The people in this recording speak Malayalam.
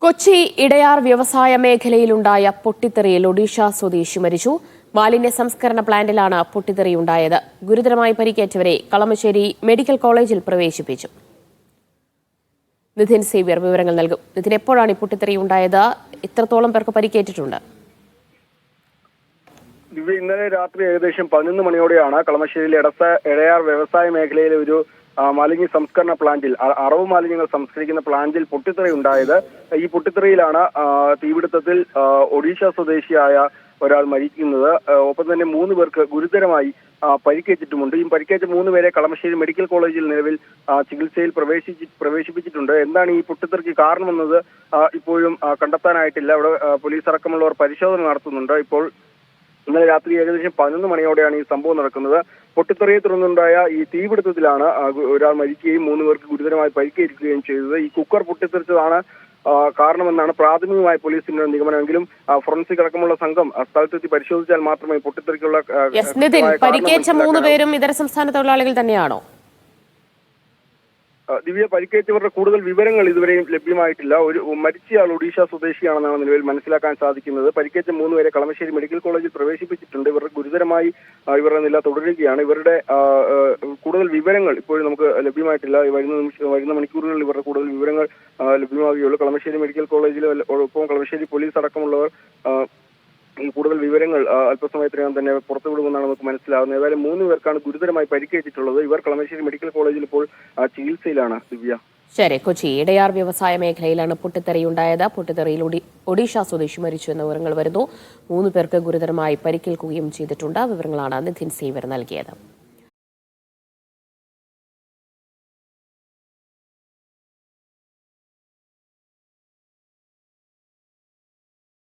കൊച്ചി ഇടയാർ വ്യവസായ മേഖലയിലുണ്ടായ പൊട്ടിത്തെറിയിൽ ഒഡീഷ സ്വദേശി മരിച്ചു. മാലിന്യ സംസ്കരണ പ്ലാന്റിലാണ് പൊട്ടിത്തെറിയുണ്ടായത്. ഗുരുതരമായി പരിക്കേറ്റവരെ കളമശ്ശേരി മെഡിക്കൽ കോളേജിൽ പ്രവേശിപ്പിച്ചു. നിതിൻ സേവ്യർ വിവരങ്ങൾ നൽകും. നിതിൻ, എപ്പോഴാണ് ഈ പൊട്ടിത്തെറിയുണ്ടായത്? എത്രത്തോളം പേർക്ക് പരിക്കേറ്റിട്ടുണ്ട്? ഇന്നലെ രാത്രി ഏകദേശം 11 മണിയോടെയാണ് കളമശ്ശേരിയിലെ ഇടയാർ വ്യവസായ മേഖലയിലെ ഒരു മാലിന്യ സംസ്കരണ പ്ലാന്റിൽ, അറവ് മാലിന്യങ്ങൾ സംസ്കരിക്കുന്ന പ്ലാന്റിൽ പൊട്ടിത്തെറി ഉണ്ടായത്. ഈ പൊട്ടിത്തെറിയിലാണ് തീപിടുത്തത്തിൽ ഒഡീഷ സ്വദേശിയായ ഒരാൾ മരിക്കുന്നത്. ഒപ്പം തന്നെ 3 പേർക്ക് ഗുരുതരമായി പരിക്കേറ്റിട്ടുമുണ്ട്. ഈ പരിക്കേറ്റ 3 പേരെ കളമശ്ശേരി മെഡിക്കൽ കോളേജിൽ നിലവിൽ ചികിത്സയിൽ പ്രവേശിപ്പിച്ചിട്ടുണ്ട്. എന്താണ് ഈ പൊട്ടിത്തെറിക്ക് കാരണമെന്നത് ഇപ്പോഴും കണ്ടെത്താനായിട്ടില്ല. അവിടെ പോലീസ് അടക്കമുള്ളവർ പരിശോധന നടത്തുന്നുണ്ട്. ഇപ്പോൾ ഇന്നലെ രാത്രി ഏകദേശം 11 മണിയോടെയാണ് ഈ സംഭവം നടക്കുന്നത്. പൊട്ടിത്തെറിയെ തുടർന്നുണ്ടായ ഈ തീപിടുത്തത്തിലാണ് ഒരാൾ മരിക്കുകയും 3 പേർക്ക് ഗുരുതരമായി പരിക്കേൽക്കുകയും ചെയ്തത്. ഈ കുക്കർ പൊട്ടിത്തെറിച്ചതാണ് കാരണമെന്നാണ് പ്രാഥമികമായ പോലീസിന്റെ നിഗമനമെങ്കിലും ഫോറൻസിക് അടക്കമുള്ള സംഘം സ്ഥലത്തെത്തി പരിശോധിച്ചാൽ മാത്രമേ പൊട്ടിത്തെറിക്കുള്ള പരിക്കേറ്റ 3 പേരും ഇതര സംസ്ഥാന തൊഴിലാളികൾ തന്നെയാണോ? ദിവ്യ, പരിക്കേറ്റവരുടെ കൂടുതൽ വിവരങ്ങൾ ഇതുവരെയും ലഭ്യമായിട്ടില്ല. ഒരു മരിച്ചയാൾ ഒഡീഷ സ്വദേശിയാണെന്നാണ് നിലവിൽ മനസ്സിലാക്കാൻ സാധിക്കുന്നത്. പരിക്കേറ്റ 3 പേരെ കളമശ്ശേരി മെഡിക്കൽ കോളേജിൽ പ്രവേശിപ്പിച്ചിട്ടുണ്ട്. ഇവരുടെ ഗുരുതരമായി ഇവരുടെ നില തുടരുകയാണ്. ഇവരുടെ കൂടുതൽ വിവരങ്ങൾ ഇപ്പോഴും നമുക്ക് ലഭ്യമായിട്ടില്ല. വരുന്ന മണിക്കൂറുകളിൽ ഇവരുടെ കൂടുതൽ വിവരങ്ങൾ ലഭ്യമാവുകയുള്ളൂ. കളമശ്ശേരി മെഡിക്കൽ കോളേജിൽ ഒപ്പം കളമശ്ശേരി പോലീസ് അടക്കമുള്ളവർ ഈ കൂടുതൽ വിവരങ്ങൾ അല്പസമയത്തിനകം തന്നെ പുറത്തുവിടുമെന്നാണ് നമുക്ക് മനസ്സിലാകുന്നത്. ഏതായാലും 3 പേർക്കാണ് ഗുരുതരമായി പരിക്കേറ്റിട്ടുള്ളത്. ഇവർ കളമശ്ശേരി മെഡിക്കൽ കോളേജിൽ ഇപ്പോൾ ചികിത്സയിലാണ്. ദിവ്യ, ശരി. കൊച്ചി ഇടയാർ വ്യവസായ മേഖലയിലാണ് പൊട്ടിത്തെറിയുണ്ടായത്. പൊട്ടിത്തെറിയിൽ ഒഡീഷ സ്വദേശി മരിച്ചു എന്ന വിവരങ്ങൾ വരുന്നു. 3 പേർക്ക് ഗുരുതരമായി പരിക്കേൽക്കുകയും ചെയ്തിട്ടുണ്ട്. വിവരങ്ങളാണ് നിതിൻ സേവ്യർ നൽകിയത്.